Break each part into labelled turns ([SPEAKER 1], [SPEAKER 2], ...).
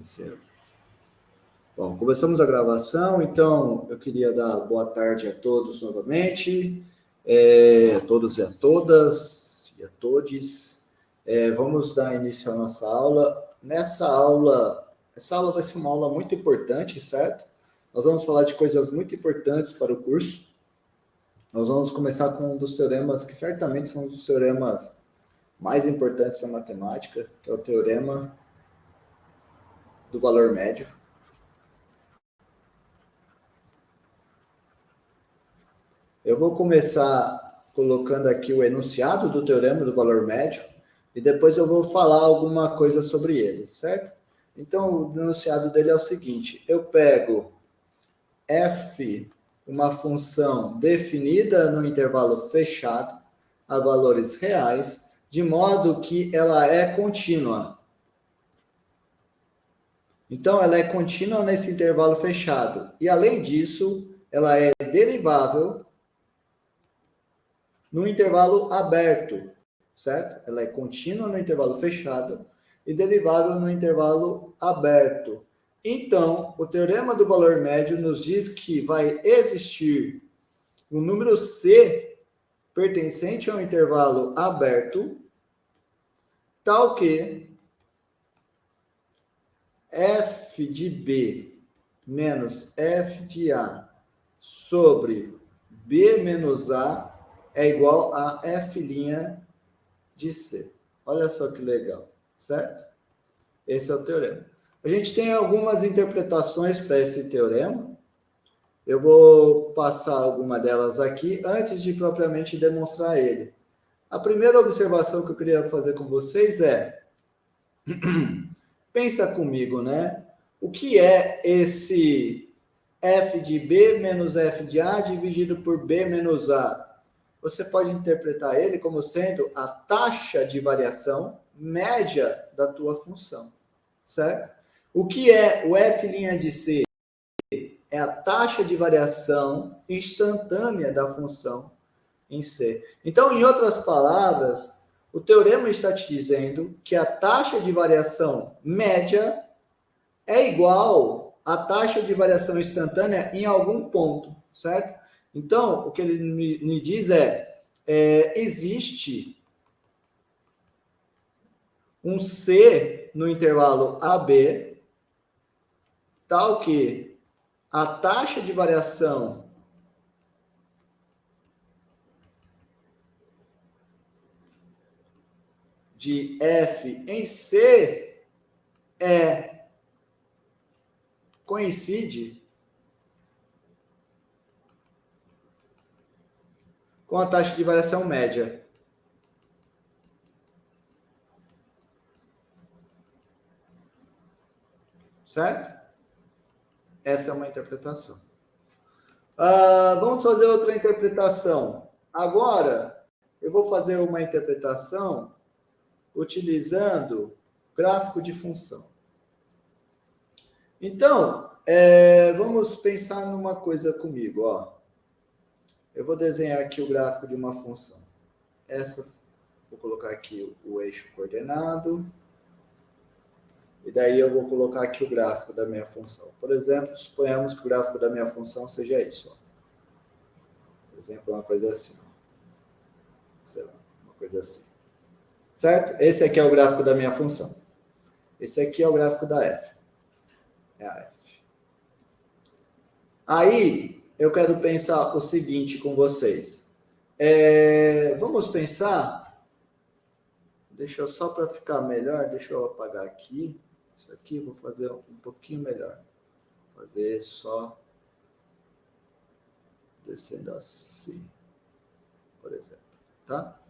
[SPEAKER 1] Iniciando. Bom, começamos a gravação, então eu queria dar boa tarde a todos novamente, a todos e a todas, e a todes. Vamos dar início à nossa aula. Essa aula vai ser uma aula muito importante, certo? Nós vamos falar de coisas muito importantes para o curso. Nós vamos começar com um dos teoremas que certamente são um dos teoremas mais importantes da matemática, que é o teorema do valor médio. Eu vou começar colocando aqui o enunciado do teorema do valor médio e depois eu vou falar alguma coisa sobre ele, certo? Então, o enunciado dele é o seguinte: eu pego f, uma função definida no intervalo fechado a valores reais, de modo que ela é contínua. Então, ela é contínua nesse intervalo fechado. E, além disso, ela é derivável no intervalo aberto, certo? Ela é contínua no intervalo fechado e derivável no intervalo aberto. Então, o teorema do valor médio nos diz que vai existir um número C pertencente ao intervalo aberto, tal que f de B menos f de A sobre B menos A é igual a f' de C. Olha só que legal, certo? Esse é o teorema. A gente tem algumas interpretações para esse teorema. Eu vou passar alguma delas aqui antes de propriamente demonstrar ele. A primeira observação que eu queria fazer com vocês é: pensa comigo, né? O que é esse f de B menos f de A dividido por B menos A? Você pode interpretar ele como sendo a taxa de variação média da tua função, certo? O que é o f' de C? É a taxa de variação instantânea da função em C. Então, em outras palavras, o teorema está te dizendo que a taxa de variação média é igual à taxa de variação instantânea em algum ponto, certo? Então, o que ele me diz existe um C no intervalo AB, tal que a taxa de variação de F em C coincide com a taxa de variação média. Certo? Essa é uma interpretação. Vamos fazer outra interpretação. Agora, eu vou fazer uma interpretação utilizando gráfico de função. Então, vamos pensar numa coisa comigo. Ó. Eu vou desenhar aqui o gráfico de uma função. Vou colocar aqui o eixo coordenado. E daí eu vou colocar aqui o gráfico da minha função. Por exemplo, suponhamos que o gráfico da minha função seja isso. Ó. Por exemplo, uma coisa assim. Ó. Sei lá, uma coisa assim. Certo? Esse aqui é o gráfico da minha função. Esse aqui é o gráfico da f. É a f. Aí, eu quero pensar o seguinte com vocês. Vamos pensar... Deixa eu só para ficar melhor, deixa eu apagar aqui. Isso aqui eu vou fazer um pouquinho melhor. Fazer só descendo assim, por exemplo, tá?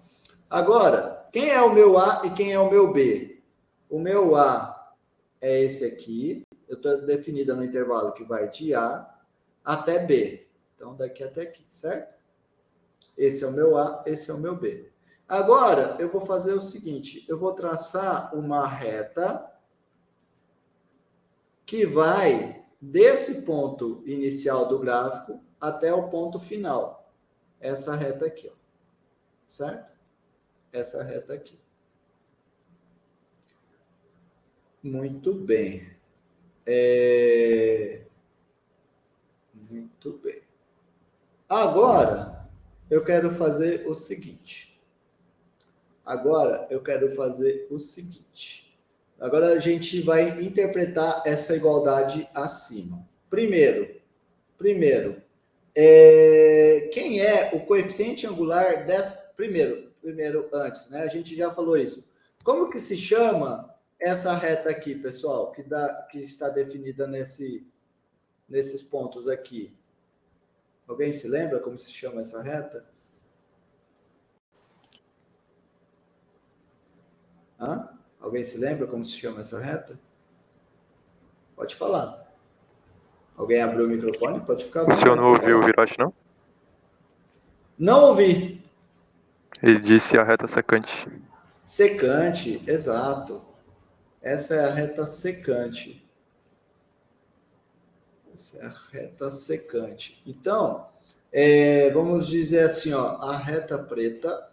[SPEAKER 1] Agora, quem é o meu A e quem é o meu B? O meu A é esse aqui. Eu estou definida no intervalo que vai de A até B. Então, daqui até aqui, certo? Esse é o meu A, esse é o meu B. Agora, eu vou fazer o seguinte. Eu vou traçar uma reta que vai desse ponto inicial do gráfico até o ponto final. Essa reta aqui, ó. Certo? Essa reta aqui. Muito bem. Muito bem. Agora, eu quero fazer o seguinte. Agora a gente vai interpretar essa igualdade acima. Primeiro, quem é o coeficiente angular dessa... Primeiro antes, né? A gente já falou isso. Como que se chama essa reta aqui, pessoal, que está definida nesses pontos aqui? Alguém se lembra como se chama essa reta? Alguém se lembra como se chama essa reta? Pode falar. Alguém abriu o microfone? Pode ficar à vontade.
[SPEAKER 2] O senhor não ouviu o Hiroshi, não?
[SPEAKER 1] Não ouvi.
[SPEAKER 2] Ele disse a reta secante.
[SPEAKER 1] Secante, exato. Essa é a reta secante. Essa é a reta secante. Então, vamos dizer assim, ó, a reta preta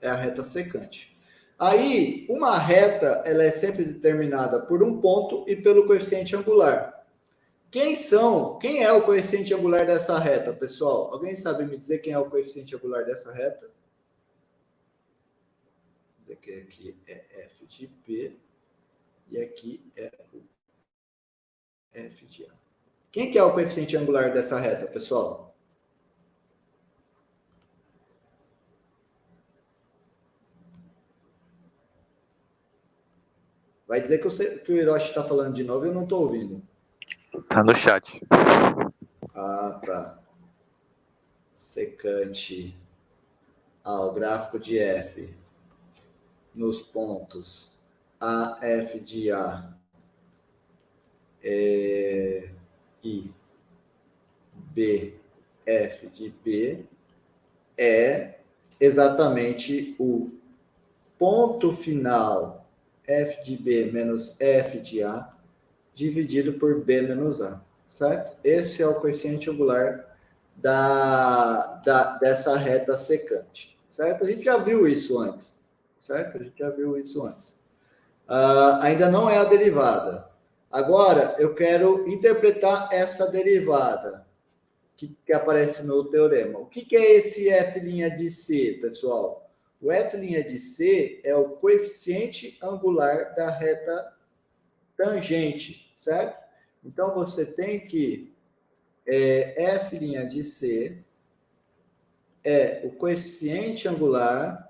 [SPEAKER 1] é a reta secante. Aí, uma reta, ela é sempre determinada por um ponto e pelo coeficiente angular. Quem é o coeficiente angular dessa reta, pessoal? Alguém sabe me dizer quem é o coeficiente angular dessa reta? Vou dizer que aqui é f de P e aqui é o f de A. Quem que é o coeficiente angular dessa reta, pessoal? Vai dizer que o Hiroshi está falando de novo e eu não estou ouvindo.
[SPEAKER 2] Tá no chat.
[SPEAKER 1] Ah, tá. Secante. O gráfico de F nos pontos AF de A e BF de B é exatamente o ponto final F de B menos F de A dividido por B menos A, certo? Esse é o coeficiente angular dessa reta secante, certo? A gente já viu isso antes, certo? Ainda não é a derivada. Agora, eu quero interpretar essa derivada que aparece no teorema. O que é esse f' de C, pessoal? O f' de C é o coeficiente angular da reta tangente, certo? Então, você tem que f' de C é o coeficiente angular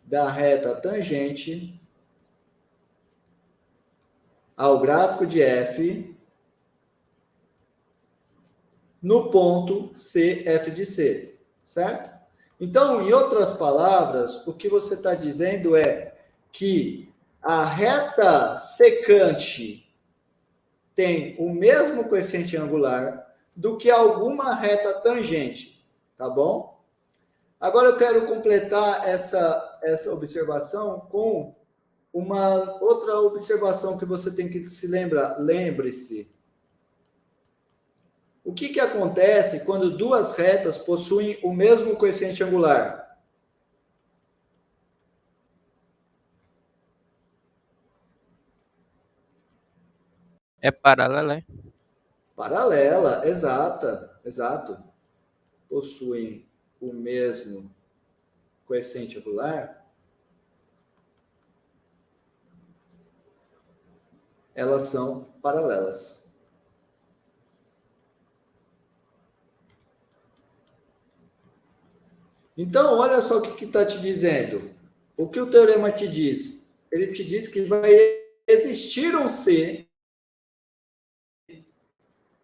[SPEAKER 1] da reta tangente ao gráfico de F no ponto CF de C, certo? Então, em outras palavras, o que você está dizendo é que a reta secante tem o mesmo coeficiente angular do que alguma reta tangente, tá bom? Agora eu quero completar essa observação com uma outra observação que você tem que se lembrar. Lembre-se, o que acontece quando duas retas possuem o mesmo coeficiente angular?
[SPEAKER 3] É paralela, é?
[SPEAKER 1] Paralela, exato. Possuem o mesmo coeficiente angular, elas são paralelas. Então, olha só o que está te dizendo. O que o teorema te diz? Ele te diz que vai existir um C.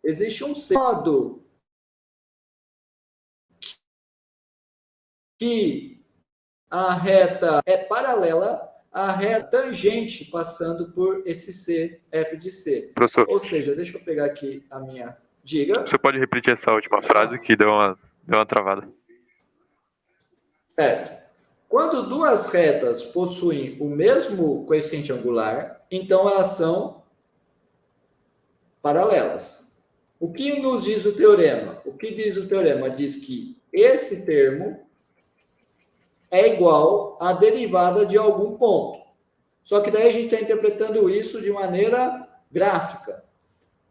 [SPEAKER 1] Existe um C modo que a reta é paralela à reta tangente passando por esse C, F de C.
[SPEAKER 2] Professor,
[SPEAKER 1] Ou seja, deixa eu pegar aqui a minha... Diga.
[SPEAKER 2] você pode repetir essa última frase que deu uma travada?
[SPEAKER 1] Certo. Quando duas retas possuem o mesmo coeficiente angular, então elas são paralelas. O que nos diz o teorema? O que diz o teorema? Diz que esse termo é igual à derivada de algum ponto. Só que daí a gente está interpretando isso de maneira gráfica.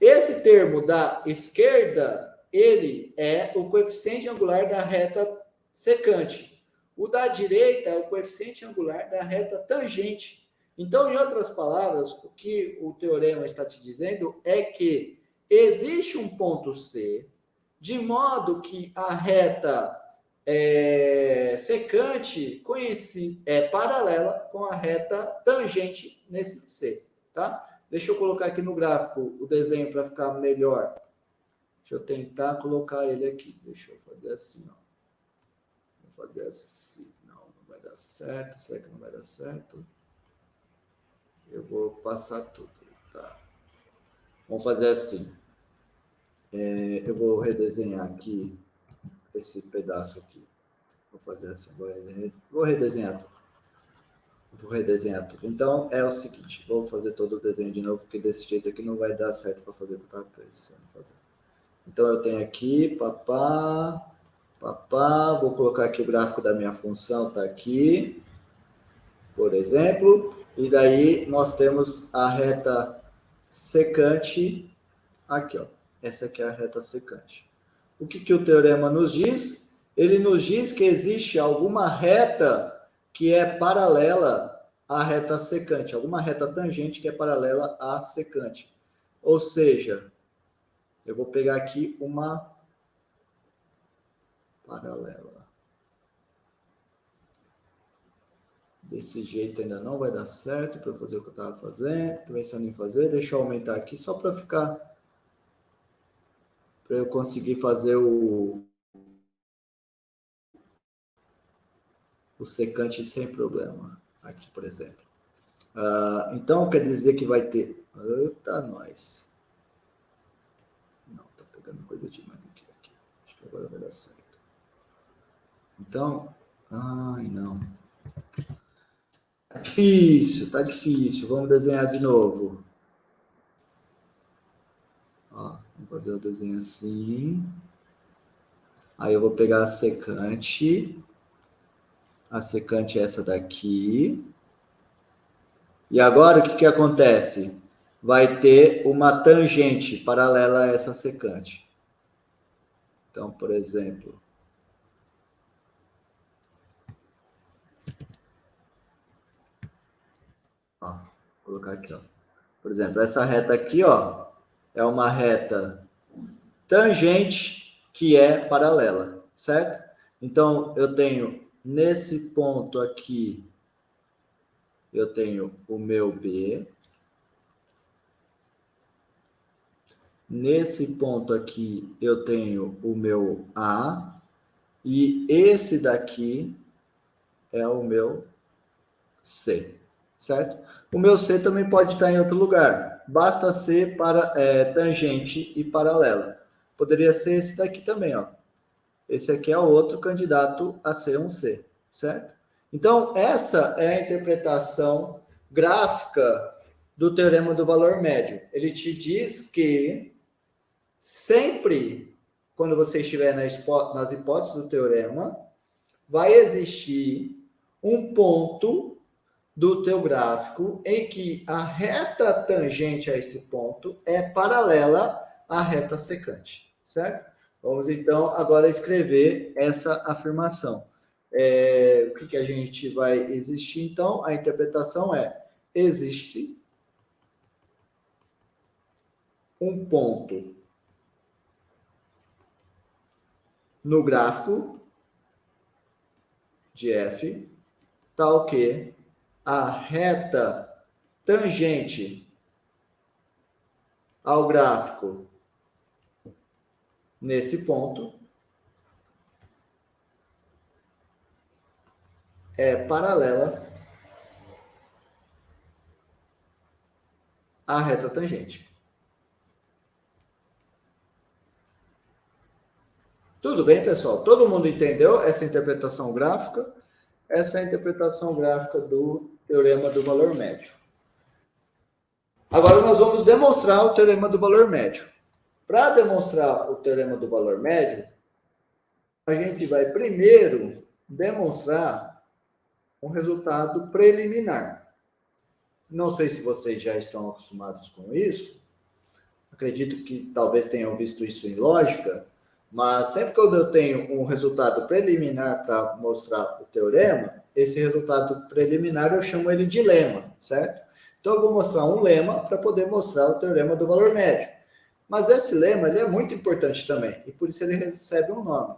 [SPEAKER 1] Esse termo da esquerda, ele é o coeficiente angular da reta secante. O da direita é o coeficiente angular da reta tangente. Então, em outras palavras, o que o teorema está te dizendo é que existe um ponto C, de modo que a reta secante é paralela com a reta tangente nesse C, tá? Deixa eu colocar aqui no gráfico o desenho para ficar melhor. Deixa eu tentar colocar ele aqui. Deixa eu fazer assim, ó. Vou fazer assim. Não vai dar certo. Será que não vai dar certo? Eu vou passar tudo, tá? Vamos fazer assim. Eu vou redesenhar aqui esse pedaço aqui. Vou fazer assim. Vou redesenhar tudo. Então, é o seguinte, vou fazer todo o desenho de novo, porque desse jeito aqui não vai dar certo para fazer o que eu estava precisando fazer. Então, eu tenho aqui, papá, vou colocar aqui o gráfico da minha função, está aqui, por exemplo, e daí nós temos a reta secante, aqui, ó, essa aqui é a reta secante. O que o teorema nos diz? Ele nos diz que existe alguma reta que é paralela à reta secante, alguma reta tangente que é paralela à secante. Ou seja, eu vou pegar aqui uma paralela. Desse jeito ainda não vai dar certo para fazer o que eu estava fazendo. Estou pensando em fazer. Deixa eu aumentar aqui só para ficar... para eu conseguir fazer o secante sem problema. Aqui, por exemplo. Então, quer dizer que vai ter... Eita, nós. Não, tá pegando coisa demais aqui. Acho que agora vai dar certo. Então... Ai, não. Tá difícil. Vamos desenhar de novo. Ó, vamos fazer o desenho assim. Aí eu vou pegar a secante. A secante é essa daqui. E agora, o que acontece? Vai ter uma tangente paralela a essa secante. Então, por exemplo... Ó, vou colocar aqui, ó. Por exemplo, essa reta aqui, ó, é uma reta tangente que é paralela, certo? Então, eu tenho nesse ponto aqui, eu tenho o meu B. Nesse ponto aqui, eu tenho o meu A. E esse daqui é o meu C, certo? O meu C também pode estar em outro lugar. Basta ser tangente e paralela. Poderia ser esse daqui também, ó. Esse aqui é o outro candidato a ser um C, certo? Então, essa é a interpretação gráfica do teorema do valor médio. Ele te diz que sempre, quando você estiver nas hipóteses do teorema, vai existir um ponto do teu gráfico em que a reta tangente a esse ponto é paralela à reta secante, certo? Vamos, então, agora escrever essa afirmação. O que a gente vai existir, então? A interpretação é: existe um ponto no gráfico de F, tal que a reta tangente ao gráfico nesse ponto é paralela à reta tangente. Tudo bem, pessoal? Todo mundo entendeu essa interpretação gráfica? Essa é a interpretação gráfica do teorema do valor médio. Agora nós vamos demonstrar o teorema do valor médio. Para demonstrar o teorema do valor médio, a gente vai primeiro demonstrar um resultado preliminar. Não sei se vocês já estão acostumados com isso. Acredito que talvez tenham visto isso em lógica, mas sempre que eu tenho um resultado preliminar para mostrar o teorema, esse resultado preliminar eu chamo ele de lema, certo? Então eu vou mostrar um lema para poder mostrar o teorema do valor médio. Mas esse lema ele é muito importante também, e por isso ele recebe um nome.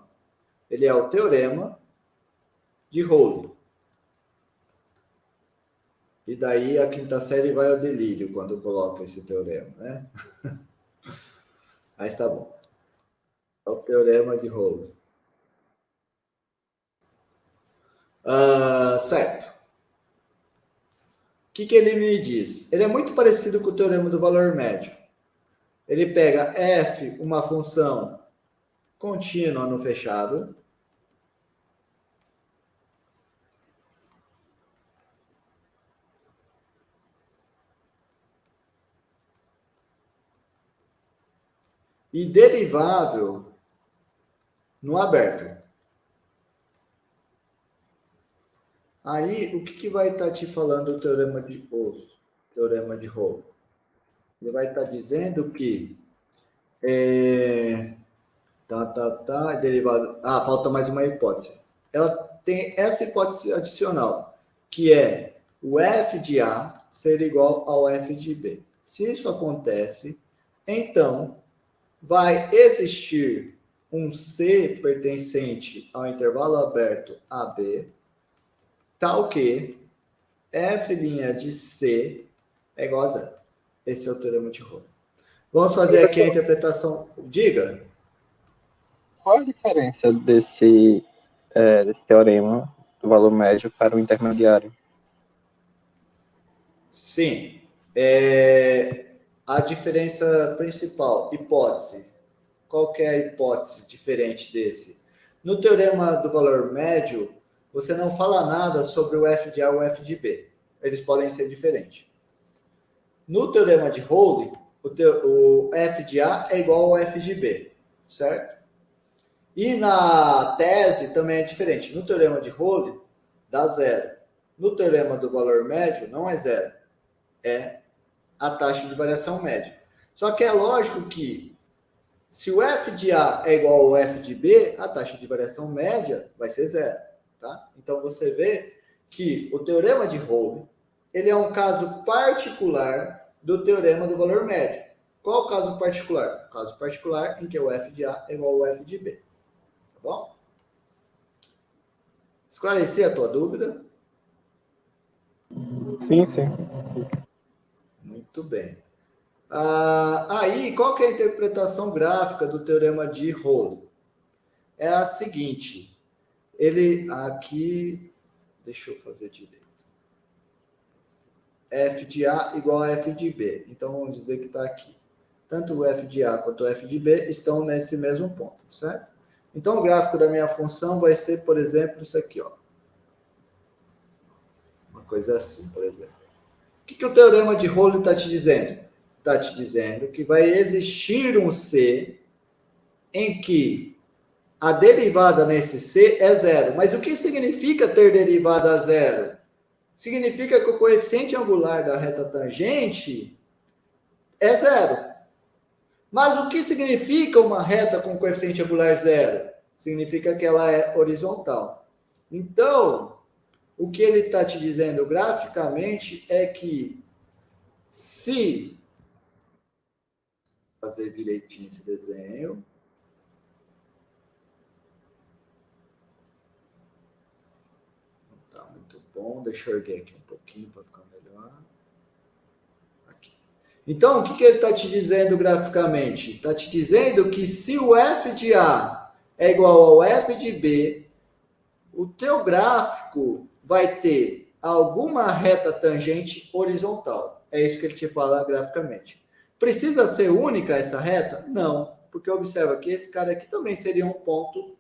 [SPEAKER 1] Ele é o teorema de Hall. E daí a quinta série vai ao delírio quando coloca esse teorema, né? Mas tá bom. É o teorema de Hall. Certo. O que ele me diz? Ele é muito parecido com o teorema do valor médio. Ele pega f, uma função contínua no fechado, e derivável no aberto. Aí, o que vai estar te falando o teorema de Hall? Ele vai estar dizendo que derivado. Falta mais uma hipótese. Ela tem essa hipótese adicional, que é o f de A ser igual ao f de B. Se isso acontece, então vai existir um C pertencente ao intervalo aberto AB, tal que f' de C é igual a zero. Esse é o teorema de Hall. Vamos fazer aqui a interpretação. Diga.
[SPEAKER 4] Qual a diferença desse teorema do valor médio para o intermediário?
[SPEAKER 1] Sim. A diferença principal, hipótese. Qual que é a hipótese diferente desse? No teorema do valor médio, você não fala nada sobre o f de A e o f de B. Eles podem ser diferentes. No teorema de Hall, o f de A é igual ao f de B, certo? E na tese também é diferente. No teorema de Hall, dá zero. No teorema do valor médio, não é zero. É a taxa de variação média. Só que é lógico que se o f de A é igual ao f de B, a taxa de variação média vai ser zero. Tá? Então você vê que o teorema de Hall ele é um caso particular do teorema do valor médio. Qual o caso particular? O caso particular em que o f de A é igual ao f de B. Tá bom? Esclareci a tua dúvida?
[SPEAKER 4] Sim, sim.
[SPEAKER 1] Muito bem. Aí, qual que é a interpretação gráfica do teorema de Hall? É a seguinte. Ele aqui... Deixa eu fazer direito. F de A igual a F de B. Então, vamos dizer que está aqui. Tanto o F de A quanto o F de B estão nesse mesmo ponto, certo? Então, o gráfico da minha função vai ser, por exemplo, isso aqui, ó. Uma coisa assim, por exemplo. O que o teorema de Hall está te dizendo? Está te dizendo que vai existir um C em que a derivada nesse C é zero. Mas o que significa ter derivada a zero? Significa que o coeficiente angular da reta tangente é zero. Mas o que significa uma reta com coeficiente angular zero? Significa que ela é horizontal. Então, o que ele está te dizendo graficamente é que se fazer direitinho esse desenho, não está muito bom, deixa eu erguer aqui um pouquinho para ficar melhor. Aqui. Então, o que ele está te dizendo graficamente? Está te dizendo que se o f de A é igual ao f de B, o teu gráfico vai ter alguma reta tangente horizontal. É isso que ele te fala graficamente. Precisa ser única essa reta? Não, porque observa que esse cara aqui também seria um ponto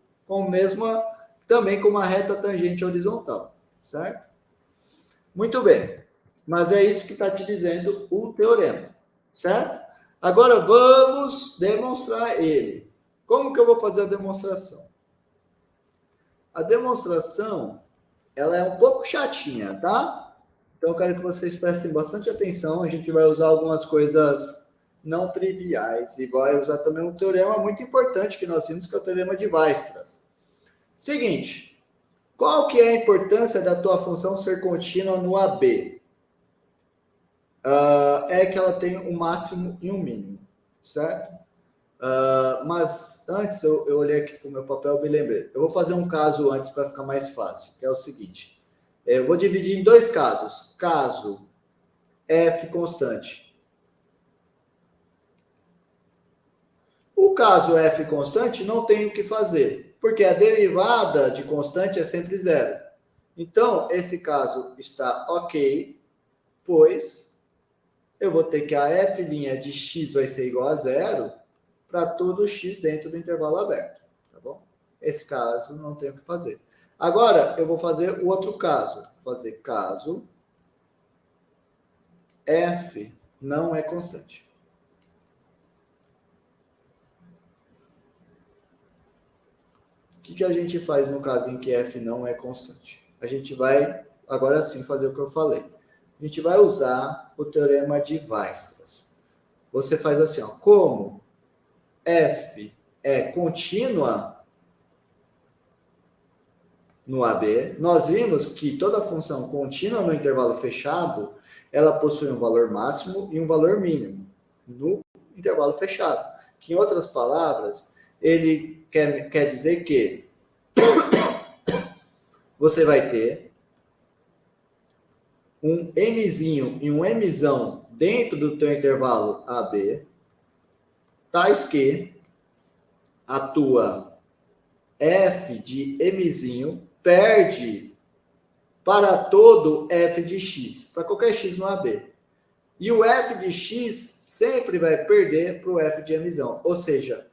[SPEAKER 1] também com uma reta tangente horizontal, certo? Muito bem, mas é isso que está te dizendo o teorema, certo? Agora vamos demonstrar ele. Como que eu vou fazer a demonstração? A demonstração ela é um pouco chatinha, tá? Então eu quero que vocês prestem bastante atenção. A gente vai usar algumas coisas não triviais e vai usar também um teorema muito importante que nós vimos, que é o teorema de Weierstrass. Seguinte, qual que é a importância da tua função ser contínua no AB? É que ela tem um máximo e um mínimo, certo? Mas antes, eu olhei aqui para o meu papel e me lembrei. Eu vou fazer um caso antes para ficar mais fácil, que é o seguinte. Eu vou dividir em dois casos. Caso f constante. O caso f constante não tem o que fazer, porque a derivada de constante é sempre zero. Então, esse caso está ok, pois eu vou ter que a f' de x vai ser igual a zero para todo x dentro do intervalo aberto, tá bom? Esse caso não tem o que fazer. Agora, eu vou fazer o outro caso. Vou fazer caso f não é constante. O que a gente faz no caso em que f não é constante? A gente vai, agora sim, fazer o que eu falei. A gente vai usar o teorema de Weierstrass. Você faz assim, ó, como f é contínua no AB, nós vimos que toda função contínua no intervalo fechado, ela possui um valor máximo e um valor mínimo no intervalo fechado. Que, em outras palavras, ele quer dizer que você vai ter um mzinho e um mzão dentro do teu intervalo AB, tais que a tua f de mzinho perde para todo f de x, para qualquer x no AB. E o f de x sempre vai perder para o f de mzão, ou seja,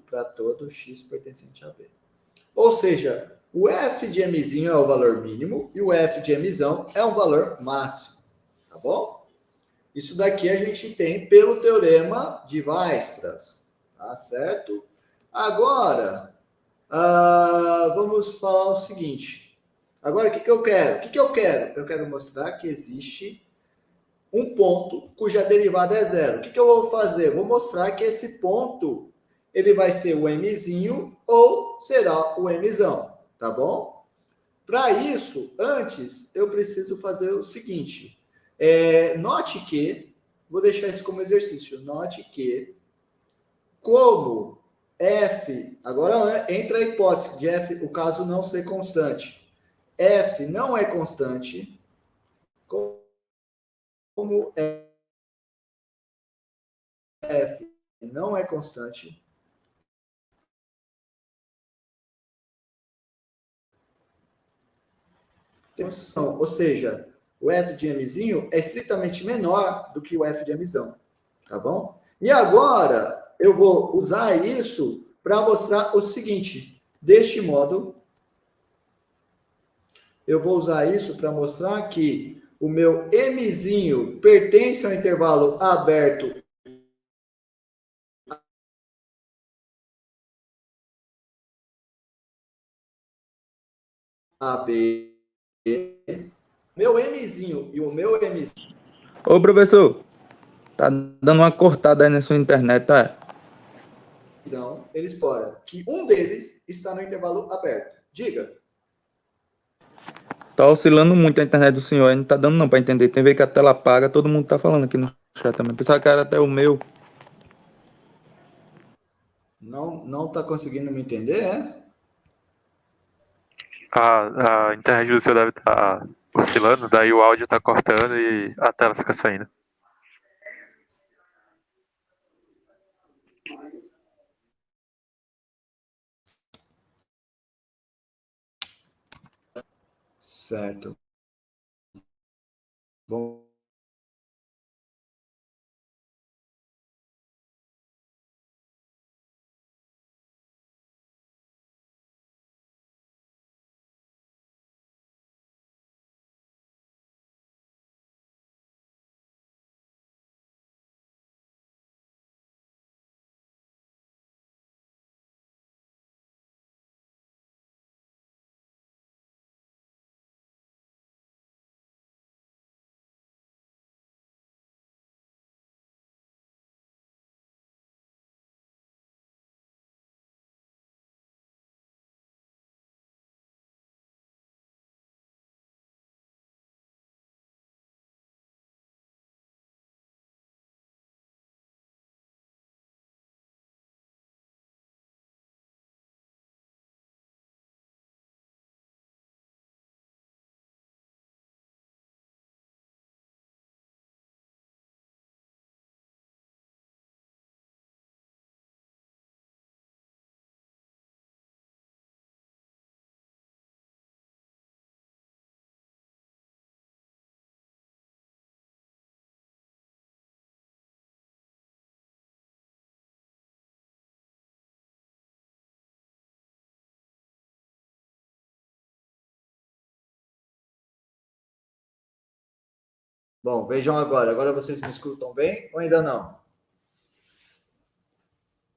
[SPEAKER 1] para todo x pertencente a B. Ou seja, o f de mzinho é o valor mínimo e o f de mzão é um valor máximo, tá bom? Isso daqui a gente tem pelo teorema de Weierstrass, tá certo? Agora, vamos falar o seguinte. Agora, o que eu quero? O que eu quero? Eu quero mostrar que existe um ponto cuja derivada é zero. O que eu vou fazer? Vou mostrar que esse ponto ele vai ser o mzinho ou será o mzão, tá bom? Para isso, antes, eu preciso fazer o seguinte. Note que, vou deixar isso como exercício, note que, como f, agora entra a hipótese de f, o caso não ser constante. F não é constante, como f não é constante, ou seja, o f de mzinho é estritamente menor do que o f de mzão, tá bom? E agora eu vou usar isso para mostrar o seguinte, deste modo, eu vou usar isso para mostrar que o meu mzinho pertence ao intervalo aberto AB. Meu mzinho e o meu mzinho,
[SPEAKER 5] Ô, professor, tá dando uma cortada aí na sua internet, tá?
[SPEAKER 1] eles podem que um deles está no intervalo aberto. Diga.
[SPEAKER 5] Tá oscilando muito a internet do senhor aí, não tá dando não pra entender. Tem vez que a tela apaga, todo mundo tá falando aqui no chat também. Pensava que era até o meu.
[SPEAKER 1] Não está conseguindo me entender, é?
[SPEAKER 2] A internet do seu deve estar oscilando, daí o áudio tá cortando e a tela fica saindo.
[SPEAKER 1] Certo. Bom, Bom, vejam agora. Agora vocês me escutam bem ou ainda não?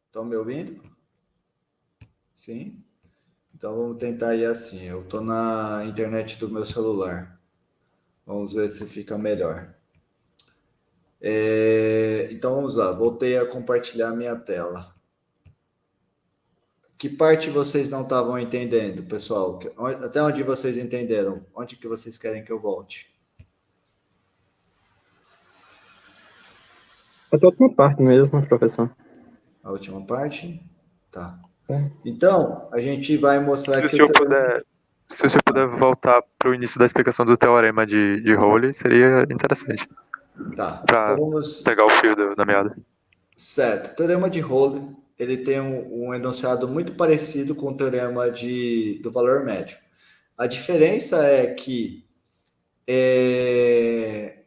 [SPEAKER 1] Estão me ouvindo? Sim? Então vamos tentar ir assim. Eu estou na internet do meu celular. Vamos ver se fica melhor. Então vamos lá. Voltei a compartilhar minha tela. Que parte vocês não estavam entendendo, pessoal? Até onde vocês entenderam? Onde que vocês querem que eu volte?
[SPEAKER 4] A última parte mesmo, professor.
[SPEAKER 1] A última parte? Tá.
[SPEAKER 4] É.
[SPEAKER 1] Então, a gente vai mostrar aqui...
[SPEAKER 2] Se o senhor puder voltar para o início da explicação do teorema de Rowley, seria interessante.
[SPEAKER 1] Tá.
[SPEAKER 2] Para
[SPEAKER 1] Então vamos...
[SPEAKER 2] pegar o fio da meada.
[SPEAKER 1] Certo. O teorema de Rowley, ele tem um enunciado muito parecido com o teorema do valor médio. A diferença é que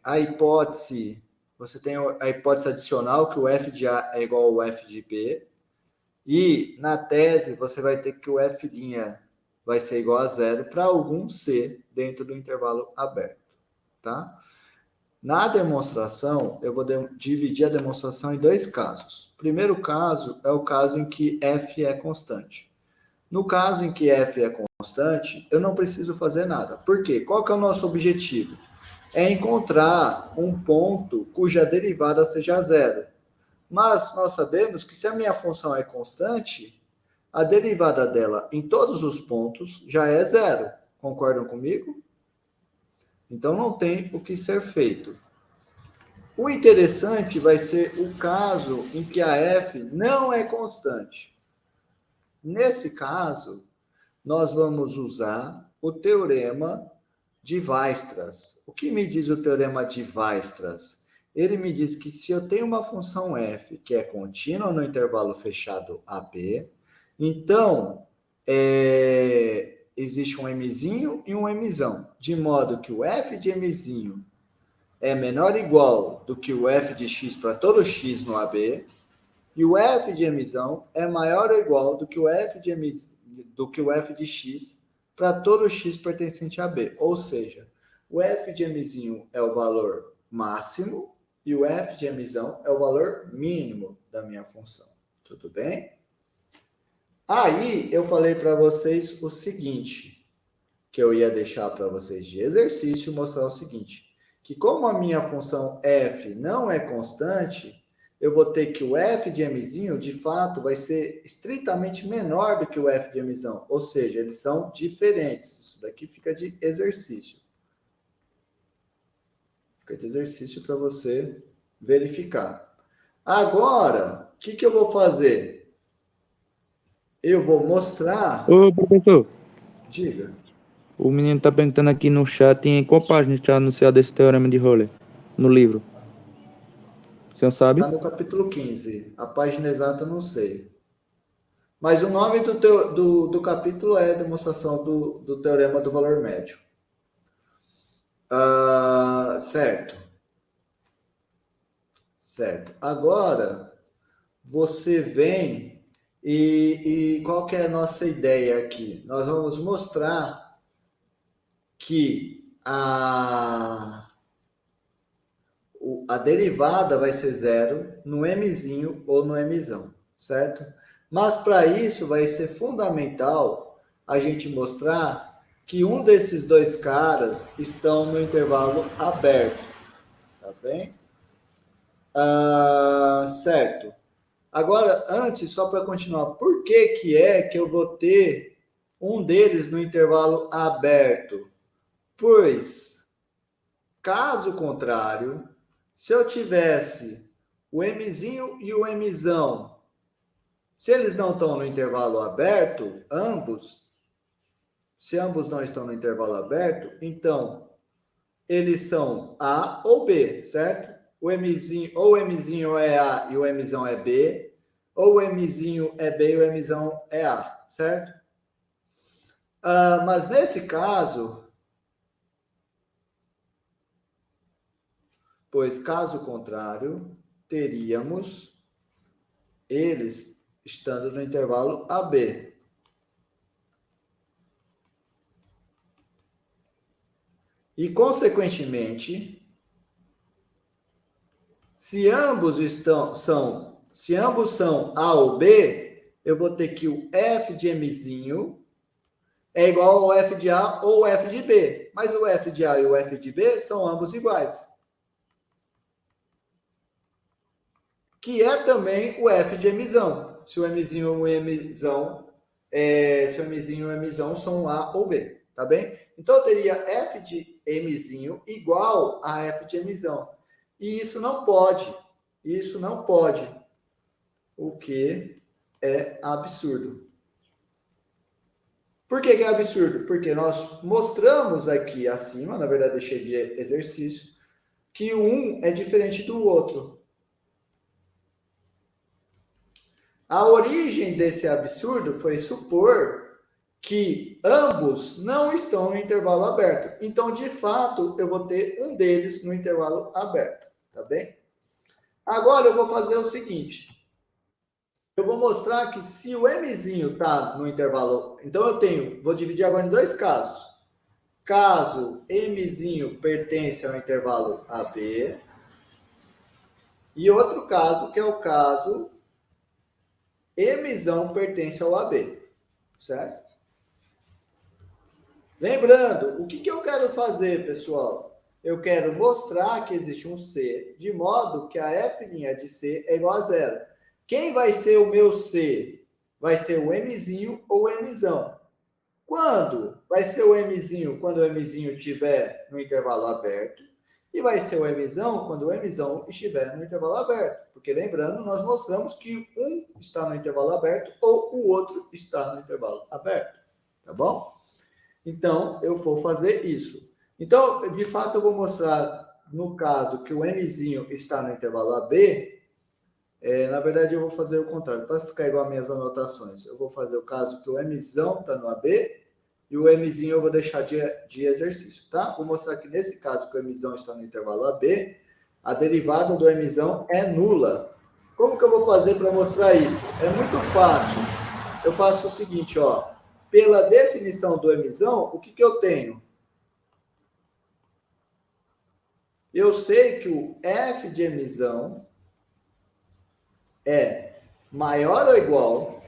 [SPEAKER 1] a hipótese... Você tem a hipótese adicional que o f de A é igual ao f de B, e na tese você vai ter que o f' vai ser igual a zero para algum C dentro do intervalo aberto, tá? Na demonstração, eu vou dividir a demonstração em dois casos. O primeiro caso é o caso em que f é constante. No caso em que f é constante, eu não preciso fazer nada. Por quê? Qual que é o nosso objetivo? É encontrar um ponto cuja derivada seja zero. Mas nós sabemos que se a minha função é constante, a derivada dela em todos os pontos já é zero. Concordam comigo? Então não tem o que ser feito. O interessante vai ser o caso em que a f não é constante. Nesse caso, nós vamos usar o teorema de Weierstrass. O que me diz o teorema de Weierstrass? Ele me diz que se eu tenho uma função f que é contínua no intervalo fechado AB, então existe um mzinho e um mzão, de modo que o f de mzinho é menor ou igual do que o f de x para todo x no AB, e o f de mzão é maior ou igual do que o f de x para todo x pertencente a B. Ou seja, o f de mzinho é o valor máximo e o f de mzão é o valor mínimo da minha função. Tudo bem? Aí eu falei para vocês o seguinte, que eu ia deixar para vocês de exercício, mostrar o seguinte, que como a minha função f não é constante, eu vou ter que o f de mzinho, de fato, vai ser estritamente menor do que o f de mzão. Ou seja, eles são diferentes. Isso daqui fica de exercício. Fica de exercício para você verificar. Agora, o que eu vou fazer? Eu vou mostrar...
[SPEAKER 5] Ô, professor,
[SPEAKER 1] Diga.
[SPEAKER 5] o menino tá perguntando aqui no chat em qual página está anunciado esse teorema de Rowley no livro. O senhor sabe?
[SPEAKER 1] Está no capítulo 15. A página exata eu não sei. Mas o nome do capítulo é demonstração do teorema do valor médio. Certo. Certo. Agora, você vem e qual que é a nossa ideia aqui? Nós vamos mostrar que a derivada vai ser zero no mzinho ou no mzão, certo? Mas para isso vai ser fundamental a gente mostrar que um desses dois caras estão no intervalo aberto, tá bem? Certo. Agora, antes, só para continuar, por que eu vou ter um deles no intervalo aberto? Pois, caso contrário, se eu tivesse o mzinho e o mzão, se eles não estão no intervalo aberto, se ambos não estão no intervalo aberto, então eles são A ou B, certo? Ou o mzinho é A e o mzão é B, ou o mzinho é B e o mzão é A, certo? Mas nesse caso, pois caso contrário, teríamos eles estando no intervalo AB. E, consequentemente, se ambos são A ou B, eu vou ter que o f de Mzinho é igual ao f de A ou f de B. Mas o f de A e o f de B são ambos iguais. Que é também o f de Mzão. Se o Mzinho e o Mzão, se o Mzinho e o Mzão são A ou B, tá bem? Então eu teria f de Mzinho igual a f de Mzão. E isso não pode. Isso não pode. O que é absurdo. Por que é absurdo? Porque nós mostramos aqui acima, na verdade deixei de exercício, que um é diferente do outro. A origem desse absurdo foi supor que ambos não estão no intervalo aberto. Então, de fato, eu vou ter um deles no intervalo aberto, tá bem? Agora eu vou fazer o seguinte. Eu vou mostrar que se o Mzinho está no intervalo... Então, vou dividir agora em dois casos. Caso Mzinho pertence ao intervalo AB. E outro caso, que é o caso Mzão pertence ao AB. Certo? Lembrando, o que eu quero fazer, pessoal? Eu quero mostrar que existe um C, de modo que a f' de C é igual a zero. Quem vai ser o meu C? Vai ser o Mzinho ou o Mzão. Quando? Vai ser o Mzinho quando o Mzinho estiver no intervalo aberto. E vai ser o Mzão quando o Mzão estiver no intervalo aberto. Porque, lembrando, nós mostramos que um está no intervalo aberto ou o outro está no intervalo aberto. Tá bom? Então, eu vou fazer isso. Então, de fato, eu vou mostrar, no caso, que o Mzinho está no intervalo AB... na verdade, eu vou fazer o contrário, para ficar igual às minhas anotações. Eu vou fazer o caso que o Mzão está no AB e o Mzinho eu vou deixar de exercício, tá? Vou mostrar que nesse caso que o Mzão está no intervalo AB, a derivada do Mzão é nula. Como que eu vou fazer para mostrar isso? É muito fácil. Eu faço o seguinte, ó. Pela definição do Mzão, o que eu tenho? Eu sei que o f de Mzão é maior ou igual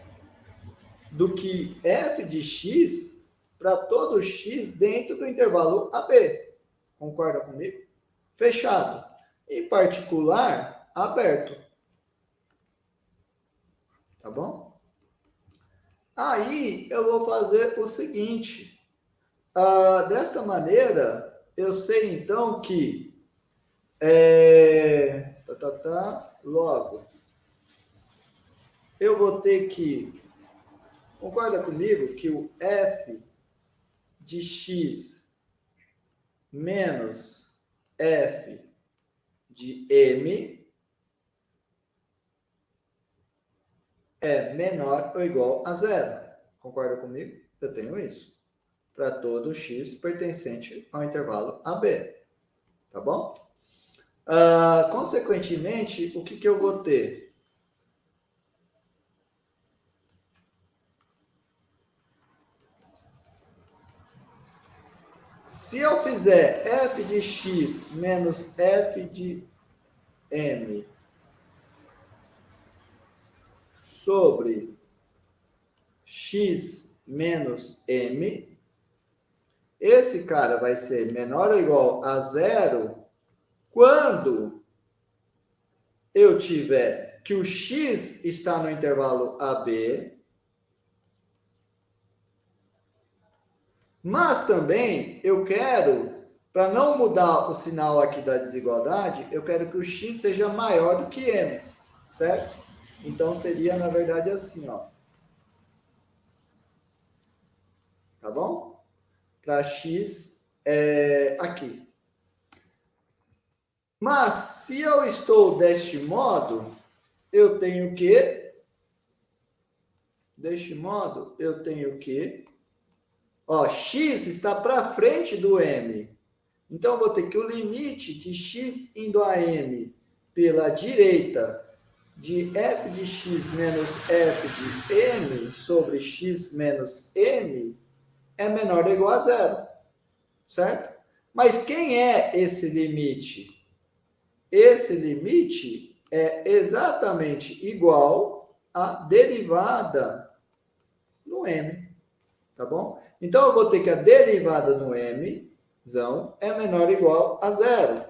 [SPEAKER 1] do que f de x para todo x dentro do intervalo AB. Concorda comigo? Fechado. Em particular, aberto. Tá bom? Aí, eu vou fazer o seguinte. Desta maneira, eu sei, então, que... logo... eu vou ter que, concorda comigo, que o f de x menos f de m é menor ou igual a zero. Concorda comigo? Eu tenho isso. Para todo x pertencente ao intervalo AB. Tá bom? Consequentemente, o que eu vou ter? Se eu fizer f de x menos f de m sobre x menos m, esse cara vai ser menor ou igual a zero quando eu tiver que o x está no intervalo AB, mas também eu quero, para não mudar o sinal aqui da desigualdade, eu quero que o x seja maior do que m, certo? Então seria, na verdade, assim, ó. Tá bom? Para x aqui. Mas, se eu estou deste modo, eu tenho que... Deste modo, eu tenho que... Ó, x está para frente do m. Então, eu vou ter que o limite de x indo a m pela direita de f de x menos f de m sobre x menos m é menor ou igual a zero. Certo? Mas quem é esse limite? esse limite é exatamente igual à derivada no m, tá bom? Então, eu vou ter que a derivada no m é menor ou igual a zero.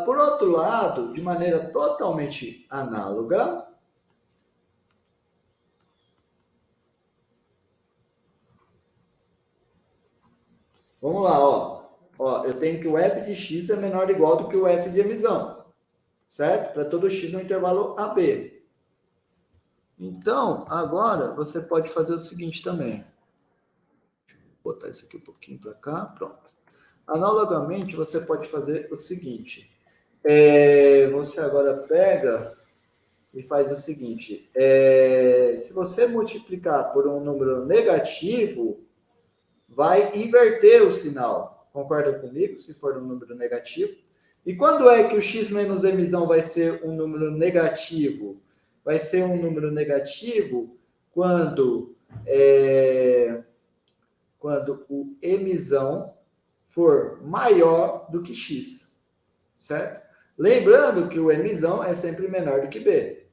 [SPEAKER 1] Por outro lado, de maneira totalmente análoga, vamos lá, ó, eu tenho que o f de x é menor ou igual do que o f de emissão, certo? Para todo x no intervalo AB. Então, agora, você pode fazer o seguinte também. Deixa eu botar isso aqui um pouquinho para cá, pronto. Analogamente, você pode fazer o seguinte. Você agora pega e faz o seguinte. Se você multiplicar por um número negativo, vai inverter o sinal. Concorda comigo? Se for um número negativo. E quando é que o x menos emissão vai ser um número negativo? Vai ser um número negativo quando o emissão for maior do que x, certo? Lembrando que o emissão é sempre menor do que b.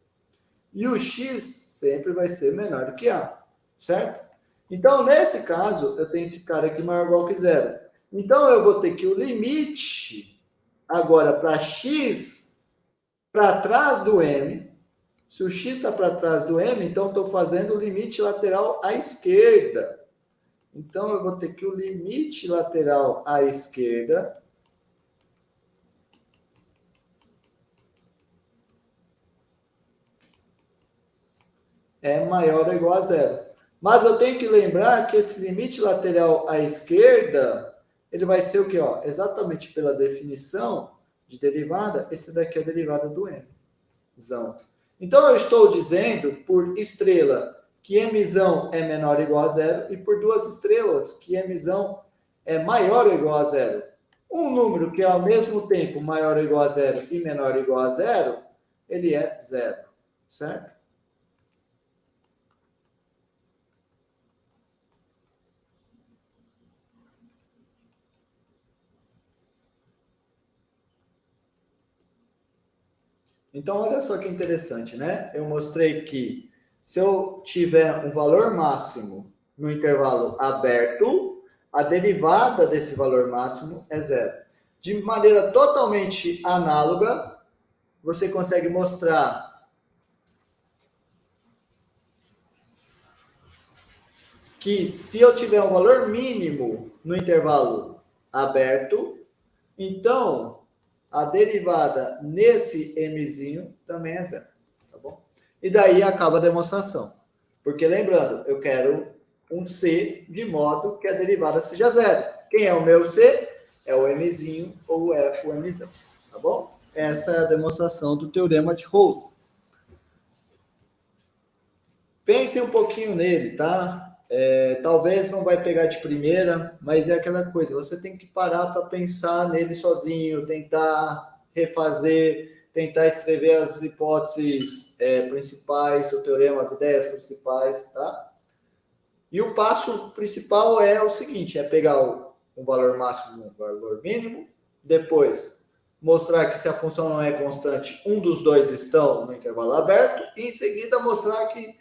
[SPEAKER 1] E o x sempre vai ser menor do que a, certo? Então, nesse caso, eu tenho esse cara aqui maior ou igual que zero. Então, eu vou ter que o limite agora para x para trás do m. Se o x está para trás do m, então estou fazendo o limite lateral à esquerda. Então, eu vou ter que o limite lateral à esquerda é maior ou igual a zero. Mas eu tenho que lembrar que esse limite lateral à esquerda, ele vai ser o quê? Ó? Exatamente pela definição de derivada, esse daqui é a derivada do m. Então, eu estou dizendo, por estrela, que emissão é menor ou igual a zero, e por duas estrelas, que emissão é maior ou igual a zero. Um número que é ao mesmo tempo maior ou igual a zero e menor ou igual a zero, ele é zero, certo? Então, olha só que interessante, né? Eu mostrei que se eu tiver um valor máximo no intervalo aberto, a derivada desse valor máximo é zero. De maneira totalmente análoga, você consegue mostrar que se eu tiver um valor mínimo no intervalo aberto, então a derivada nesse mzinho também é zero, tá bom? E daí acaba a demonstração. Porque lembrando, eu quero um c de modo que a derivada seja zero. Quem é o meu c? É o mzinho ou é o mzão, tá bom? Essa é a demonstração do teorema de Rolle. Pense um pouquinho nele, tá? Talvez não vai pegar de primeira, mas é aquela coisa, você tem que parar para pensar nele sozinho, tentar refazer, tentar escrever as hipóteses principais do teorema, as ideias principais, tá? E o passo principal é o seguinte, é pegar um valor máximo e um valor mínimo, depois mostrar que se a função não é constante, um dos dois estão no intervalo aberto, e em seguida mostrar que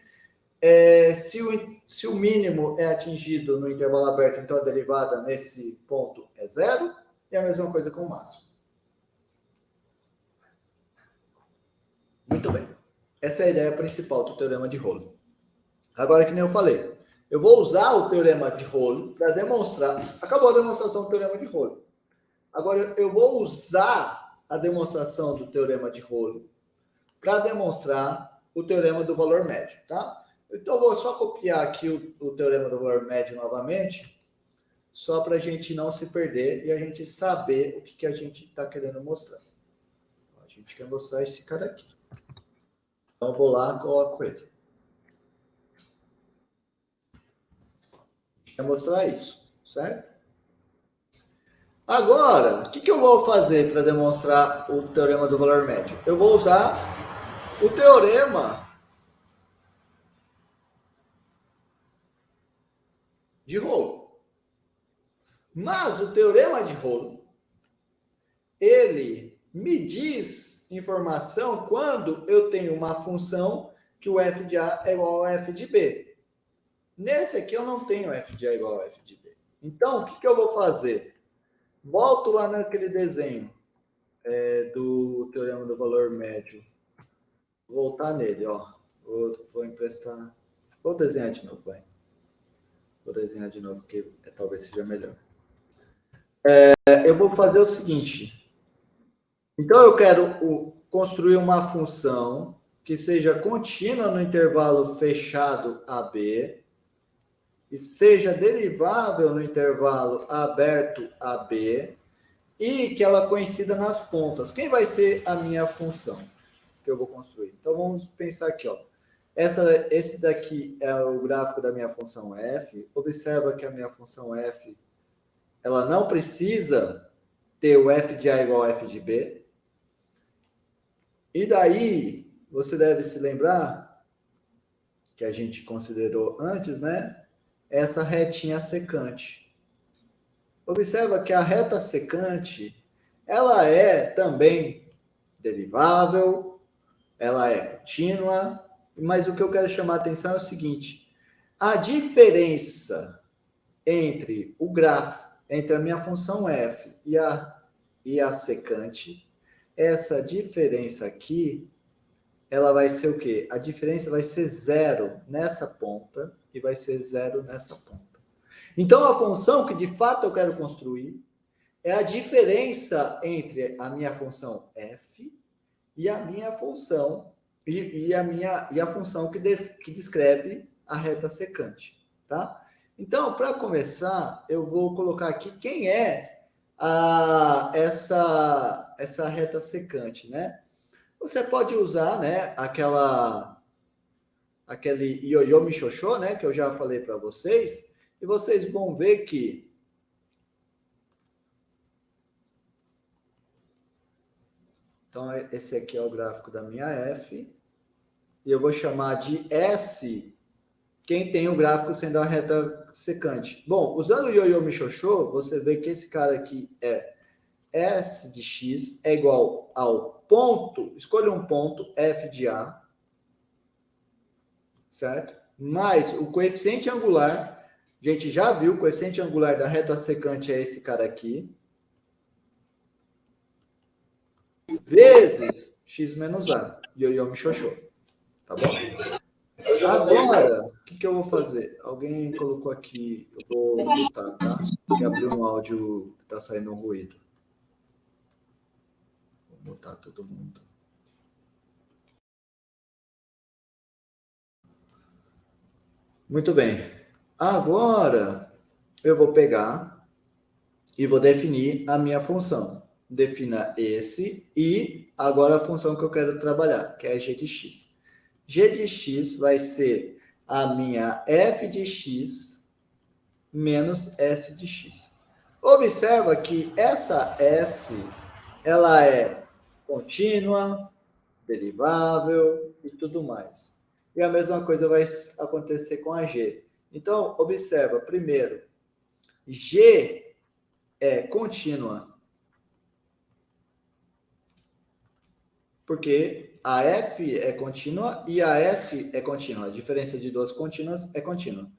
[SPEAKER 1] se o mínimo é atingido no intervalo aberto, então a derivada nesse ponto é zero, e a mesma coisa com o máximo. Muito bem. Essa é a ideia principal do teorema de Rolle. Agora, que nem eu falei, eu vou usar o teorema de Rolle para demonstrar... Acabou a demonstração do teorema de Rolle. Agora, eu vou usar a demonstração do teorema de Rolle para demonstrar o teorema do valor médio, tá? Então, eu vou só copiar aqui o teorema do valor médio novamente, só para a gente não se perder e a gente saber o que a gente está querendo mostrar. A gente quer mostrar esse cara aqui. Então, eu vou lá e coloco ele. Quer mostrar isso, certo? Agora, o que eu vou fazer para demonstrar o teorema do valor médio? Eu vou usar o teorema de Rolle. Mas o teorema de Rolle, ele me diz informação quando eu tenho uma função que o f de A é igual ao f de B. Nesse aqui eu não tenho f de A igual ao f de B. Então, o que eu vou fazer? Volto lá naquele desenho do teorema do valor médio. Vou voltar nele, ó. Vou emprestar. Vou desenhar de novo, vai. Vou desenhar de novo, porque talvez seja melhor. Eu vou fazer o seguinte. Então, eu quero construir uma função que seja contínua no intervalo fechado AB e seja derivável no intervalo aberto AB e que ela coincida nas pontas. Quem vai ser a minha função que eu vou construir? Então, vamos pensar aqui, ó. Esse daqui é o gráfico da minha função f. Observa que a minha função f, ela não precisa ter o f de A igual a f de B. E daí, você deve se lembrar que a gente considerou antes, né? Essa retinha secante. Observa que a reta secante, ela é também derivável, ela é contínua, mas o que eu quero chamar a atenção é o seguinte: a diferença entre o gráfico, entre a minha função f e a secante, essa diferença aqui, ela vai ser o quê? A diferença vai ser zero nessa ponta e vai ser zero nessa ponta. Então, a função que de fato eu quero construir é a diferença entre a minha função f e a minha função e a função que descreve a reta secante, tá? Então, para começar, eu vou colocar aqui quem é essa reta secante, né? Você pode usar, né, aquele ioiô michôchô, né, que eu já falei para vocês, e vocês vão ver que então esse aqui é o gráfico da minha f, e eu vou chamar de S quem tem o gráfico sendo a reta secante. Bom, usando o ioiô michôchô, você vê que esse cara aqui é S de x é igual ao ponto, escolha um ponto, f de A, certo? Mais o coeficiente angular, a gente já viu, o coeficiente angular da reta secante é esse cara aqui, vezes x menos A, ioiô michôchô, tá bom? Agora, o que eu vou fazer? Alguém colocou aqui, eu vou mutar, tá? Porque abriu um áudio, tá saindo um ruído. Vou mutar todo mundo. Muito bem. Agora, eu vou pegar e vou definir a minha função. Defina esse e agora a função que eu quero trabalhar, que é g de x. G de x vai ser a minha f de x menos s de x. Observa que essa s, ela é contínua, derivável e tudo mais. E a mesma coisa vai acontecer com a g. Então, observa, primeiro, g é contínua, porque a f é contínua e a s é contínua. A diferença de duas contínuas é contínua.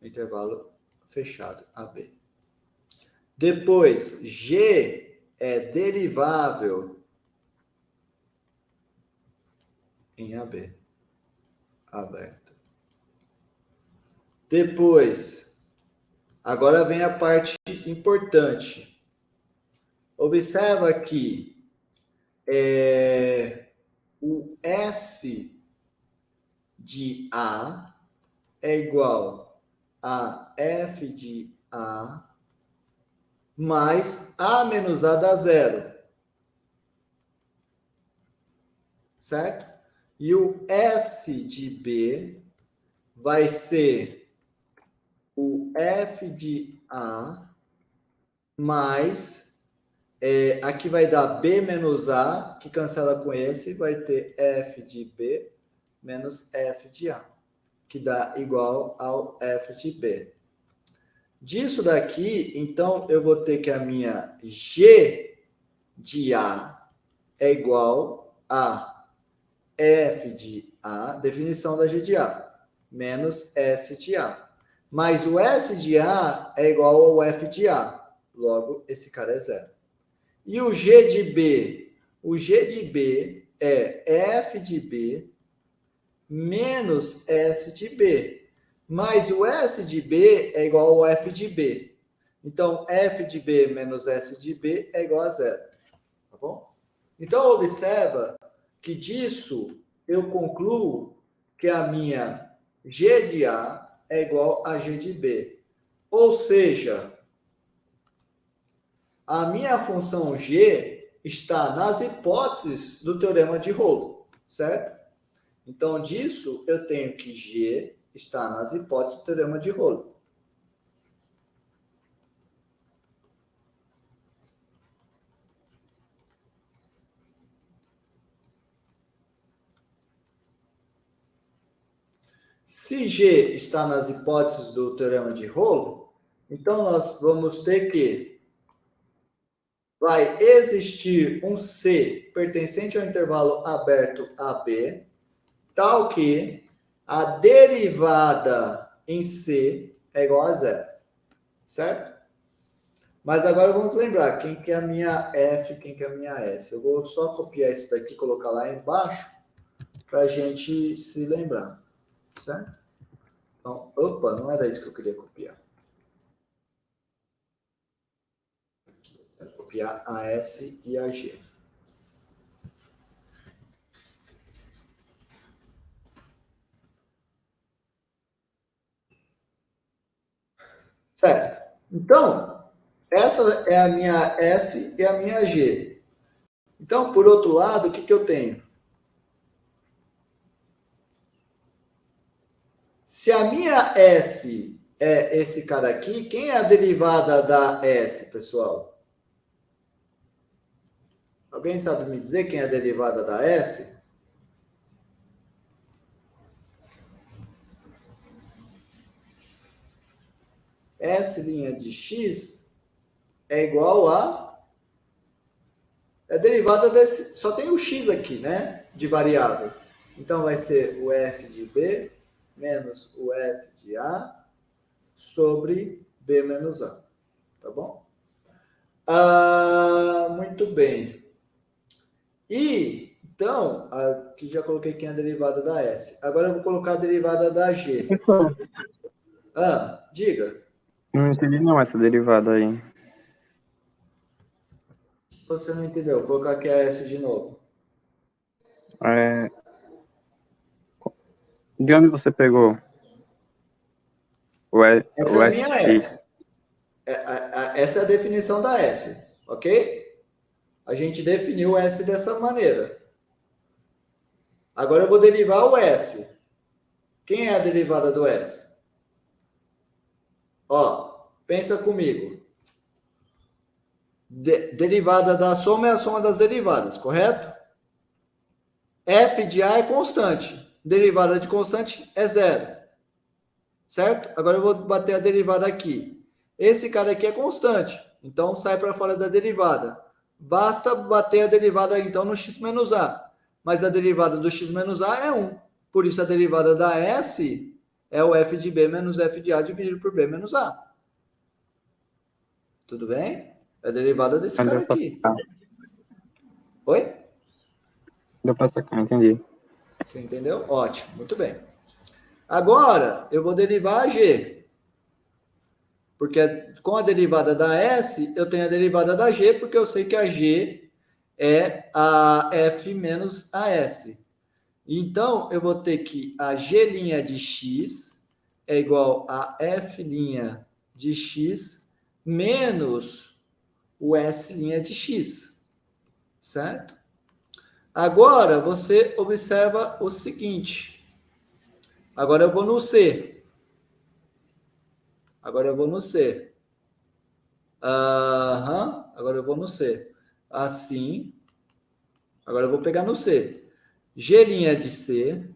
[SPEAKER 1] Intervalo fechado, AB. Depois, g é derivável em AB, aberto. Depois, agora vem a parte importante. Observa que o S de A é igual a F de A mais A menos A dá zero. Certo? E o S de B vai ser o F de A mais, aqui vai dar B menos A, que cancela com esse, vai ter F de B menos F de A, que dá igual ao F de B. Disso daqui, então, eu vou ter que a minha G de A é igual a F de A, definição da G de A, menos S de A. Mas o S de A é igual ao F de A. Logo, esse cara é zero. E o G de B? O G de B é F de B menos S de B. Mas o S de B é igual ao F de B. Então, F de B menos S de B é igual a zero. Tá bom? Então, observa que disso eu concluo que a minha G de A é igual a G de B. Ou seja, a minha função G está nas hipóteses do teorema de Rolo, certo? Então, disso eu tenho que G está nas hipóteses do teorema de Rolo. Se G está nas hipóteses do teorema de Rolo, então nós vamos ter que vai existir um C pertencente ao intervalo aberto AB, tal que a derivada em C é igual a zero, certo? Mas agora vamos lembrar quem que é a minha F, quem que é a minha S. Eu vou só copiar isso daqui e colocar lá embaixo para a gente se lembrar, certo? Então, opa, não era isso que eu queria copiar. Vou copiar a S e a G. Certo? Então, essa é a minha S e a minha G. Então, por outro lado, o que eu tenho? Se a minha S é esse cara aqui, quem é a derivada da S, pessoal? Alguém sabe me dizer quem é a derivada da S? S' de x é igual a... É derivada desse... Só tem o x aqui, né? De variável. Então, vai ser o f de b menos o f de a sobre b menos a. Tá bom? Muito bem. E, então, aqui já coloquei quem é a derivada da S. Agora eu vou colocar a derivada da G. Diga.
[SPEAKER 4] Não entendi não essa derivada aí.
[SPEAKER 1] Você não entendeu? Vou colocar aqui a S de novo.
[SPEAKER 4] De onde você pegou?
[SPEAKER 1] Essa é a minha S. Essa é a definição da S, ok? A gente definiu o S dessa maneira. Agora eu vou derivar o S. Quem é a derivada do S? Ó, pensa comigo. Derivada da soma é a soma das derivadas, correto? F de A é constante. Derivada de constante é zero. Certo? Agora eu vou bater a derivada aqui. Esse cara aqui é constante. Então sai para fora da derivada. Basta bater a derivada então no x menos A. Mas a derivada do x menos A é 1. Por isso a derivada da S é o f de B menos f de A dividido por B menos A. Tudo bem? É a derivada desse cara aqui. Oi?
[SPEAKER 4] Deu para sacar, entendi.
[SPEAKER 1] Você entendeu? Ótimo, muito bem. Agora, eu vou derivar a G. Porque com a derivada da S, eu tenho a derivada da G, porque eu sei que a G é a F menos a S. Então, eu vou ter que a G' de X é igual a F' de X menos o S' de X. Certo? Agora, você observa o seguinte. Agora eu vou no C. Agora eu vou no C. Agora eu vou no C. Assim. Agora eu vou pegar no C. G' de C.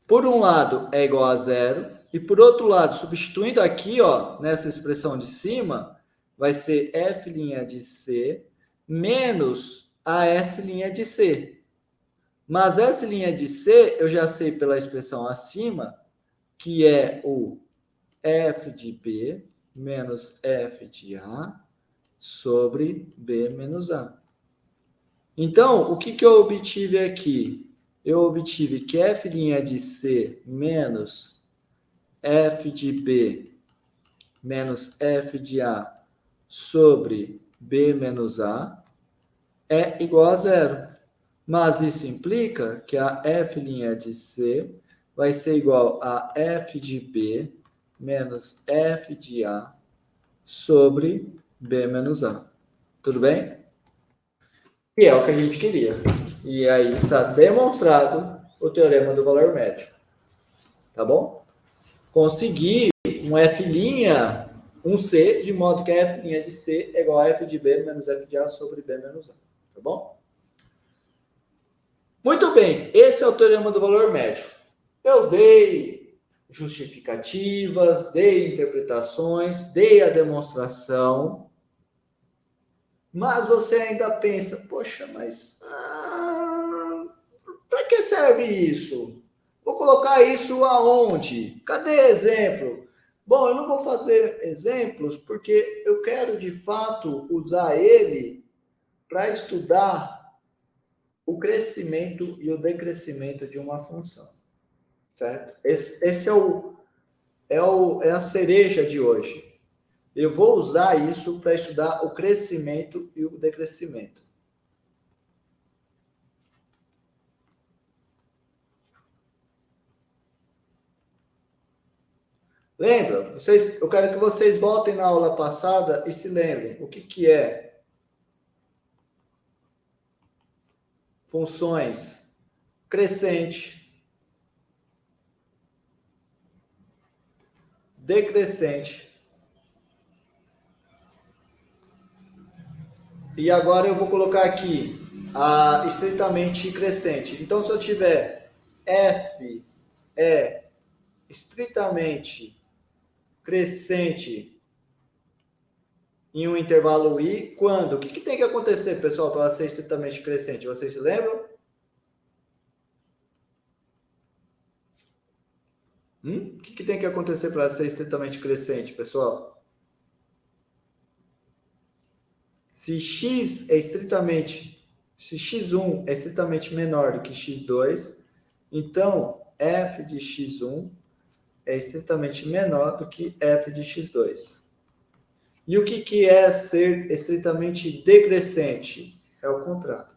[SPEAKER 1] Por um lado é igual a zero. E por outro lado, substituindo aqui, ó, nessa expressão de cima, vai ser F' de C menos a S' de C. Mas S' de C, eu já sei pela expressão acima, que é o F de B menos F de A sobre B menos A. Então, o que eu obtive aqui? Eu obtive que F' de C menos F de B menos F de A sobre B menos A é igual a zero. Mas isso implica que a F' de C vai ser igual a F de B menos F de A sobre B menos A. Tudo bem? E é o que a gente queria. E aí está demonstrado o teorema do valor médio. Tá bom? Consegui um F', um C, de modo que a F' de C é igual a F de B menos F de A sobre B menos A. Tá bom? Muito bem, esse é o teorema do valor médio. Eu dei justificativas, dei interpretações, dei a demonstração, mas você ainda pensa, poxa, mas para que serve isso? Vou colocar isso aonde? Cadê exemplo? Bom, eu não vou fazer exemplos porque eu quero de fato usar ele para estudar o crescimento e o decrescimento de uma função, certo? Esse é a cereja de hoje. Eu vou usar isso para estudar o crescimento e o decrescimento. Lembra? Eu quero que vocês voltem na aula passada e se lembrem o que é funções crescente, decrescente. E agora eu vou colocar aqui a estritamente crescente. Então, se eu tiver F é estritamente crescente em um intervalo I, quando? O que tem que acontecer, pessoal, para ela ser estritamente crescente? Vocês se lembram? O que tem que acontecer para ela ser estritamente crescente, pessoal? Se x é estritamente, se x1 é estritamente menor do que x2, então f de x1 é estritamente menor do que f de x2. E o que é ser estritamente decrescente? É o contrário.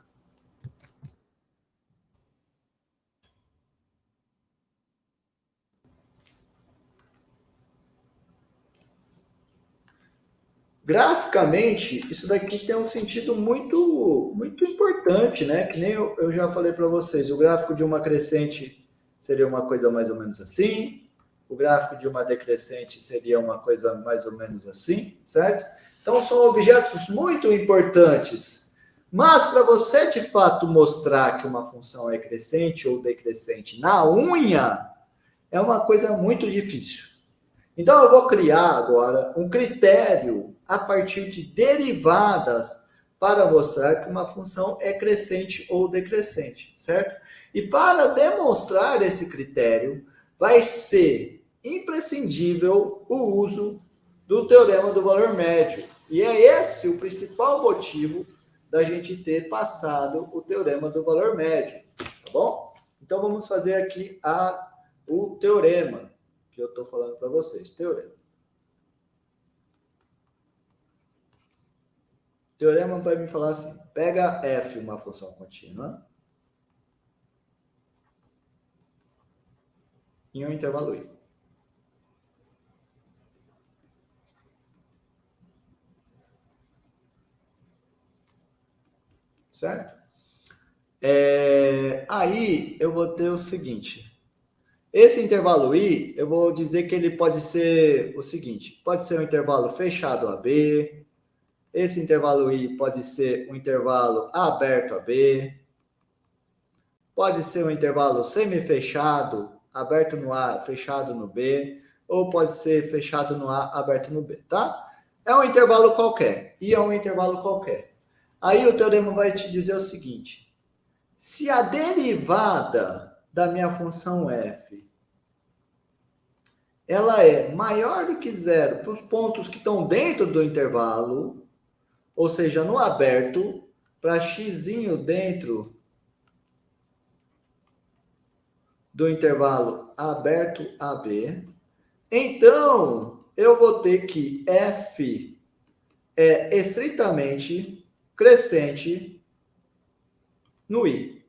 [SPEAKER 1] Graficamente, isso daqui tem um sentido muito, muito importante, né? Que nem eu já falei para vocês. O gráfico de uma crescente seria uma coisa mais ou menos assim. O gráfico de uma decrescente seria uma coisa mais ou menos assim, certo? Então, são objetos muito importantes. Mas, para você, de fato, mostrar que uma função é crescente ou decrescente na unha, é uma coisa muito difícil. Então, eu vou criar agora um critério a partir de derivadas para mostrar que uma função é crescente ou decrescente, certo? E para demonstrar esse critério, vai ser imprescindível o uso do teorema do valor médio. E é esse o principal motivo da gente ter passado o teorema do valor médio, tá bom? Então, vamos fazer aqui o teorema que eu estou falando para vocês, teorema. Teorema vai me falar assim, pega f, uma função contínua, em um intervalo i. Certo? Aí eu vou ter o seguinte. Esse intervalo i, eu vou dizer que ele pode ser o seguinte. Pode ser um intervalo fechado a B. Esse intervalo i pode ser um intervalo aberto a B. Pode ser um intervalo semifechado, aberto no A, fechado no B. ou pode ser fechado no A, aberto no B, tá? É um intervalo qualquer, I é um intervalo qualquer. Aí o teorema vai te dizer o seguinte, se a derivada da minha função f, ela é maior do que zero para os pontos que estão dentro do intervalo, ou seja, no aberto, para x dentro do intervalo aberto AB, então eu vou ter que f é estritamente crescente no I.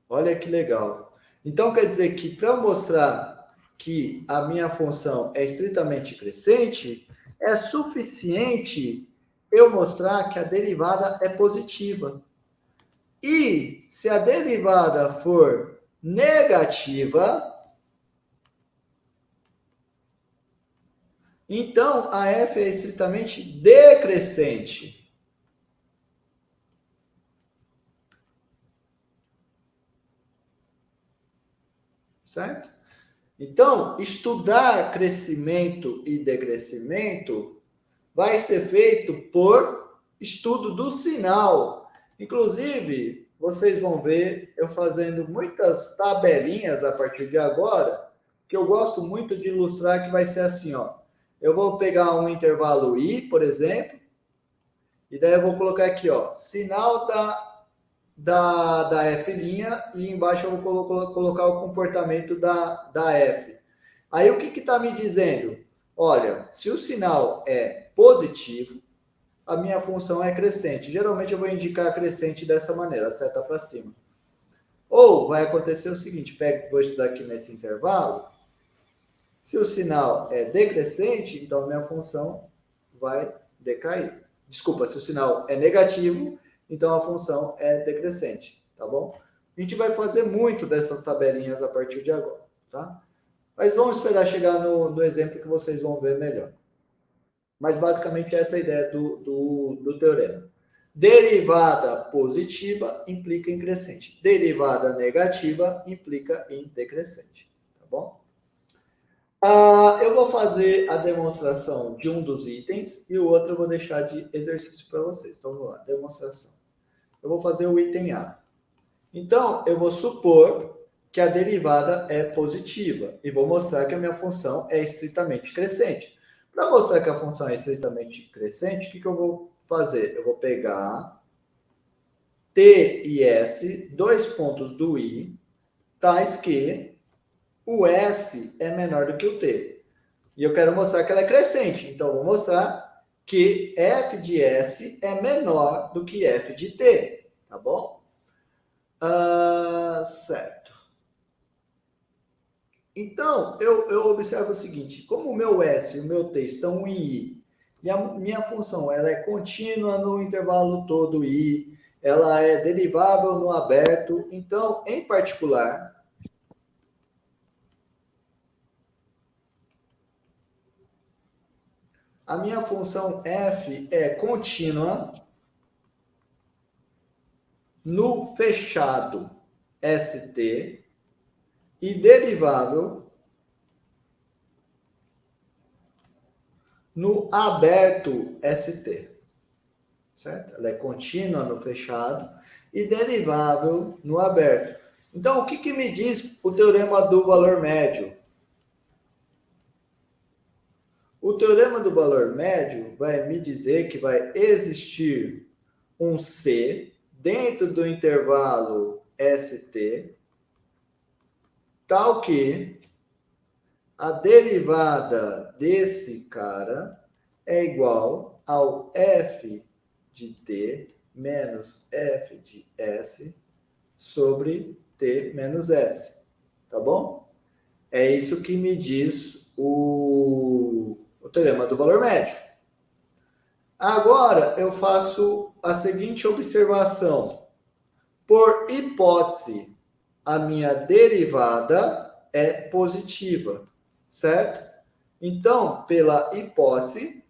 [SPEAKER 1] Olha que legal. Então quer dizer que para mostrar que a minha função é estritamente crescente, é suficiente eu mostrar que a derivada é positiva. E se a derivada for negativa, então a f é estritamente decrescente. Certo? Então, estudar crescimento e decrescimento vai ser feito por estudo do sinal. Inclusive, vocês vão ver eu fazendo muitas tabelinhas a partir de agora, que eu gosto muito de ilustrar, que vai ser assim, ó. Eu vou pegar um intervalo I, por exemplo, e daí eu vou colocar aqui, ó, sinal da F' e embaixo eu vou colocar o comportamento da F. Aí o que está me dizendo? Olha, se o sinal é positivo, a minha função é crescente. Geralmente eu vou indicar crescente dessa maneira, seta para cima. Ou vai acontecer o seguinte, vou estudar aqui nesse intervalo, se o sinal é decrescente, então a minha função vai decair. Desculpa, se o sinal é negativo, então a função é decrescente, tá bom? A gente vai fazer muito dessas tabelinhas a partir de agora, tá? Mas vamos esperar chegar no exemplo que vocês vão ver melhor. Mas basicamente essa é a ideia do teorema. Derivada positiva implica em crescente. Derivada negativa implica em decrescente, tá bom? Eu vou fazer a demonstração de um dos itens e o outro eu vou deixar de exercício para vocês. Então, vamos lá, demonstração. Eu vou fazer o item A. Então, eu vou supor que a derivada é positiva e vou mostrar que a minha função é estritamente crescente. Para mostrar que a função é estritamente crescente, o que eu vou fazer? Eu vou pegar T e S, dois pontos do I, tais que o S é menor do que o T. E eu quero mostrar que ela é crescente. Então, eu vou mostrar que f de S é menor do que f de T. Tá bom? Certo. Então, eu observo o seguinte. Como o meu S e o meu T estão em I, e a minha função ela é contínua no intervalo todo I, ela é derivável no aberto. Então, em particular, a minha função f é contínua no fechado ST e derivável no aberto ST. Certo? Ela é contínua no fechado e derivável no aberto. Então, o que me diz o teorema do valor médio? O teorema do valor médio vai me dizer que vai existir um C dentro do intervalo ST, tal que a derivada desse cara é igual ao f de t menos f de s sobre t menos s. Tá bom? É isso que me diz o teorema do valor médio. Agora, eu faço a seguinte observação. Por hipótese, a minha derivada é positiva, certo? Então, pela hipótese,